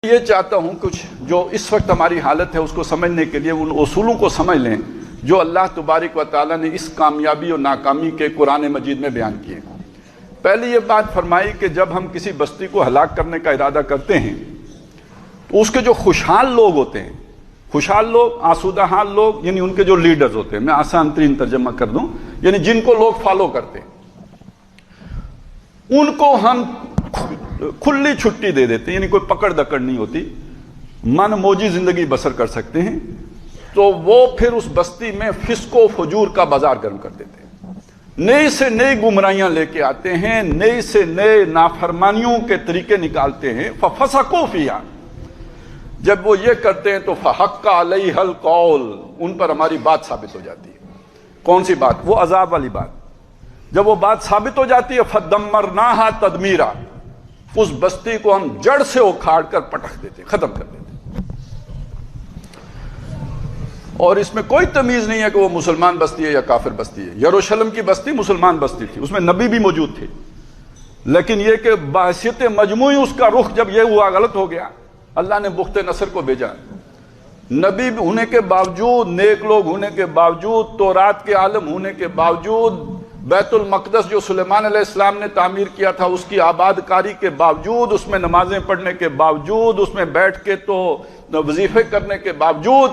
یہ چاہتا ہوں کچھ جو اس وقت ہماری حالت ہے اس کو سمجھنے کے لیے ان اصولوں کو سمجھ لیں جو اللہ تبارک و تعالیٰ نے اس کامیابی اور ناکامی کے قرآن مجید میں بیان کیے۔ پہلی یہ بات فرمائی کہ جب ہم کسی بستی کو ہلاک کرنے کا ارادہ کرتے ہیں تو اس کے جو خوشحال لوگ ہوتے ہیں، خوشحال لوگ، آسودہ حال لوگ، یعنی ان کے جو لیڈرز ہوتے ہیں، میں آسان ترین ترجمہ کر دوں، یعنی جن کو لوگ فالو کرتے ہیں، ان کو ہم کھلی چھٹی دے دیتے ہیں، یعنی کوئی پکڑ دکڑ نہیں ہوتی، من موجی زندگی بسر کر سکتے ہیں، تو وہ پھر اس بستی میں فسق و فجور کا بازار گرم کر دیتے ہیں، نئی سے نئی گمراہیاں لے کے آتے ہیں، نئی سے نئے نافرمانیوں کے طریقے نکالتے ہیں۔ فَفَسَقُوا فِيهَا، جب وہ یہ کرتے ہیں تو فَحَقَّ عَلَيْهَا الْقَوْلُ، ان پر ہماری بات ثابت ہو جاتی ہے۔ کون سی بات؟ وہ عذاب والی بات۔ جب وہ بات ثابت ہو جاتی ہے فَدَمَّرْنَاهَا تَدْمِيرًا، اس بستی کو ہم جڑ سے اکھاڑ کر پٹخ دیتے، ختم کر دیتے، اور اس میں کوئی تمیز نہیں ہے کہ وہ مسلمان بستی ہے یا کافر بستی ہے۔ یروشلم کی بستی مسلمان بستی تھی، اس میں نبی بھی موجود تھے، لیکن یہ کہ بحیثیت مجموعی اس کا رخ جب یہ ہوا غلط ہو گیا، اللہ نے بخت نصر کو بھیجا۔ نبی ہونے کے باوجود، نیک لوگ ہونے کے باوجود، تورات کے عالم ہونے کے باوجود، بیت المقدس جو سلیمان علیہ السلام نے تعمیر کیا تھا اس کی آباد کاری کے باوجود، اس میں نمازیں پڑھنے کے باوجود، اس میں بیٹھ کے تو وظیفے کرنے کے باوجود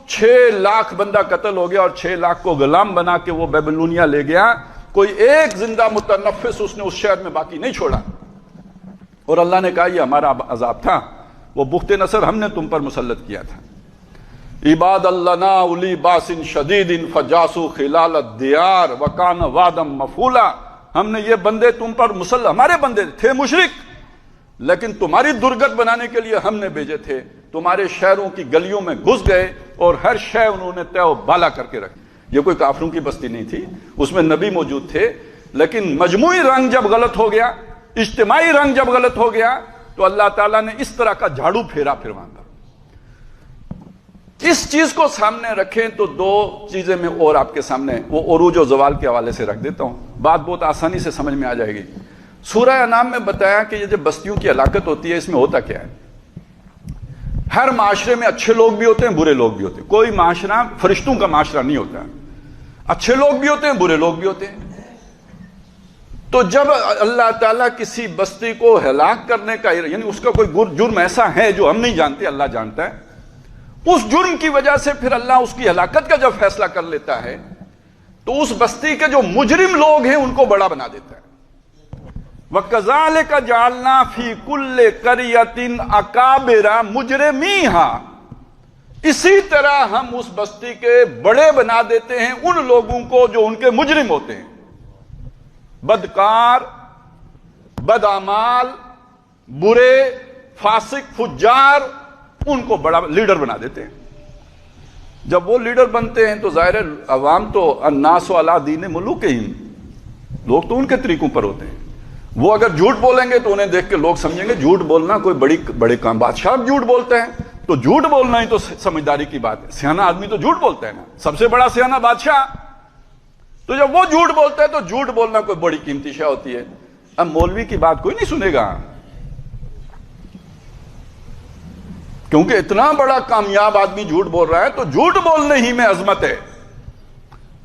6 لاکھ بندہ قتل ہو گیا، اور 6 لاکھ کو غلام بنا کے وہ بیبلونیا لے گیا۔ کوئی ایک زندہ متنفس اس نے اس شہر میں باقی نہیں چھوڑا، اور اللہ نے کہا یہ ہمارا عذاب تھا، وہ بخت نصر ہم نے تم پر مسلط کیا تھا۔ عباد لنا اولی باس شدید فجاسوا خلال الدیار وکان وعدا مفعولا، ہم نے یہ بندے تم پر مسلط، ہمارے بندے تھے مشرک، لیکن تمہاری درگت بنانے کے لیے ہم نے بھیجے تھے، تمہارے شہروں کی گلیوں میں گھس گئے اور ہر شے انہوں نے تہ و بالا کر کے رکھی۔ یہ کوئی کافروں کی بستی نہیں تھی، اس میں نبی موجود تھے، لیکن مجموعی رنگ جب غلط ہو گیا، اجتماعی رنگ جب غلط ہو گیا، تو اللہ تعالیٰ نے اس طرح کا جھاڑو پھیرا پھر وہاں پر۔ اس چیز کو سامنے رکھیں تو 2 چیزیں میں اور آپ کے سامنے وہ عروج و زوال کے حوالے سے رکھ دیتا ہوں، بات بہت آسانی سے سمجھ میں آ جائے گی۔ سورہ انعام میں بتایا کہ یہ جب بستیوں کی ہلاکت ہوتی ہے، اس میں ہوتا کیا ہے؟ ہر معاشرے میں اچھے لوگ بھی ہوتے ہیں، برے لوگ بھی ہوتے ہیں، کوئی معاشرہ فرشتوں کا معاشرہ نہیں ہوتا، اچھے لوگ بھی ہوتے ہیں، برے لوگ بھی ہوتے ہیں۔ تو جب اللہ تعالیٰ کسی بستی کو ہلاک کرنے کا، یعنی اس کا کوئی جرم ایسا ہے جو ہم نہیں جانتے، اللہ جانتا ہے، اس جرم کی وجہ سے پھر اللہ اس کی ہلاکت کا جب فیصلہ کر لیتا ہے تو اس بستی کے جو مجرم لوگ ہیں ان کو بڑا بنا دیتا ہے۔ وَكَذَلِكَ جَعَلْنَا فِي كُلِّ قَرْيَةٍ أَكَابِرَ مُجْرِمِيهَا، اسی طرح ہم اس بستی کے بڑے بنا دیتے ہیں ان لوگوں کو جو ان کے مجرم ہوتے ہیں، بدکار، بدعمال، برے، فاسق، فجار، ان کو بڑا لیڈر بنا دیتے ہیں۔ جب وہ لیڈر بنتے ہیں تو ظاہر عوام تو الناس علی دین ملوکہم، لوگ تو ان کے طریقوں پر ہوتے ہیں۔ وہ اگر جھوٹ بولیں گے تو انہیں دیکھ کے لوگ سمجھیں گے جھوٹ بولنا کوئی بڑے کام، بادشاہ جھوٹ بولتے ہیں تو جھوٹ بولنا ہی تو سمجھداری کی بات ہے، سیانا آدمی تو جھوٹ بولتا ہے نا، سب سے بڑا سیانا بادشاہ۔ تو جب وہ جھوٹ بولتے ہیں تو جھوٹ بولنا کوئی بڑی قیمتی شے ہوتی ہے۔ اب مولوی کی بات کوئی نہیں سنے گا، کیونکہ اتنا بڑا کامیاب آدمی جھوٹ بول رہا ہے تو جھوٹ بولنے ہی میں عظمت ہے۔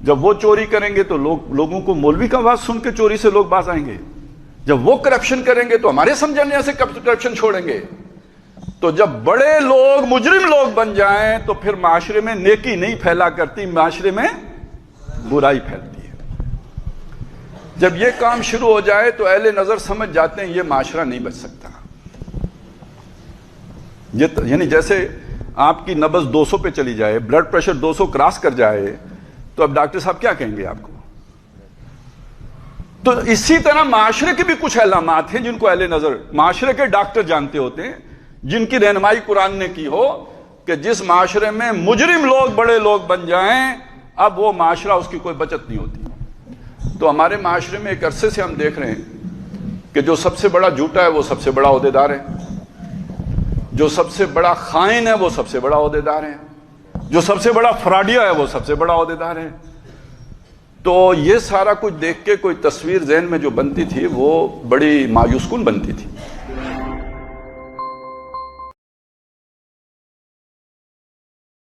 جب وہ چوری کریں گے تو لوگوں کو مولوی کا آواز سن کے چوری سے لوگ باز آئیں گے، جب وہ کرپشن کریں گے تو ہمارے سمجھنے سے کرپشن چھوڑیں گے۔ تو جب بڑے لوگ مجرم لوگ بن جائیں تو پھر معاشرے میں نیکی نہیں پھیلا کرتی، معاشرے میں برائی پھیلتی ہے۔ جب یہ کام شروع ہو جائے تو اہل نظر سمجھ جاتے ہیں یہ معاشرہ نہیں بچ سکتا۔ یعنی جیسے آپ کی نبض 200 پہ چلی جائے، بلڈ پریشر 200 کراس کر جائے تو اب ڈاکٹر صاحب کیا کہیں گے آپ کو؟ تو اسی طرح معاشرے کے بھی کچھ علامات ہیں جن کو اہل نظر، معاشرے کے ڈاکٹر جانتے ہوتے ہیں، جن کی رہنمائی قرآن نے کی ہو کہ جس معاشرے میں مجرم لوگ بڑے لوگ بن جائیں اب وہ معاشرہ، اس کی کوئی بچت نہیں ہوتی۔ تو ہمارے معاشرے میں ایک عرصے سے ہم دیکھ رہے ہیں کہ جو سب سے بڑا جھوٹا ہے وہ سب سے بڑا عہدیدار ہے، جو سب سے بڑا خائن ہے وہ سب سے بڑا عہدیدار ہے، جو سب سے بڑا فراڈیا ہے وہ سب سے بڑا عہدیدار ہے۔ تو یہ سارا کچھ دیکھ کے کوئی تصویر ذہن میں جو بنتی تھی وہ بڑی مایوس کن بنتی تھی۔